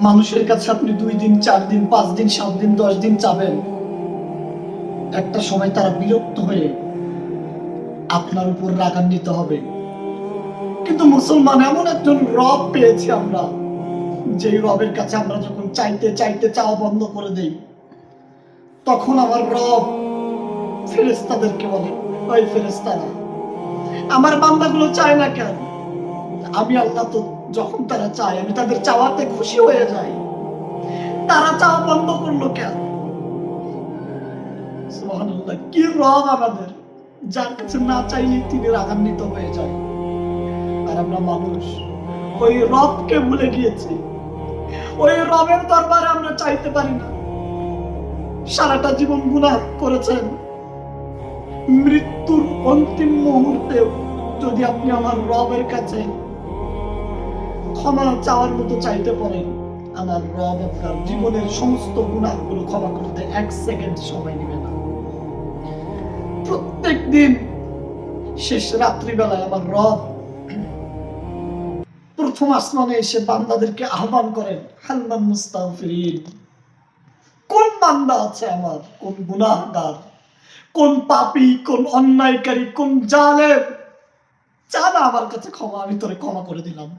মানুষের কাছে আপনি 2 দিন 4 দিন 5 দিন 7 দিন 10 দিন চাবেন, একটা সময় তারা বিরক্ত হয়ে আপনার উপর রাগান্বিত হবে। কিন্তু মুসলমান এমন একজন রব পেয়েছি আমরা, যেই রবের কাছে আমরা যখন চাইতে চাইতে চাওয়া বন্ধ করে দেই, তখন আমার রব ফেরেশতাদেরকে বলে, ওই ফেরেশতারা আমার বান্দাগুলো চায় না কেন? আমি আল্লাহ তো যখন তারা চায় আমি তাদের চাওয়াতে খুশি হয়ে যাই, তারা চাওয়া বন্ধ করলো কেন? সুবহানাল্লাহ, কি রব আমাদের, যার কাছে না চাইলে তিনি রাগান্বিত হয়ে যায়। আর আমরা মানুষ ওই রবকে ভুলে গিয়েছি, ওই রবের দরবারে আমরা চাইতে পারি না। সারাটা জীবন গুনাহ করেছেন, মৃত্যুর অন্তিম মুহূর্তে যদি আপনি আমার রবের কাছে ক্ষমা চাওয়ার মতো চাইতে পারেন, আমার রব আপনার জীবনের সমস্ত গুনাহগুলো ক্ষমা করতে 1 সেকেন্ড সময় নেবে না। প্রত্যেক দিন শেষ রাত্রিবেলায় আমার রব প্রথম আসমানে এসে বান্দাদেরকে আহ্বান করেন, হালমান মুস্তাগফিরিন, কোন বান্দা আছে আমার, কোন গুনাহগার, কোন পাপী, কোন অন্যায়কারী, কোন জালেম, চা না আমার কাছে ক্ষমা, আমি তোরে ক্ষমা করে দিলাম।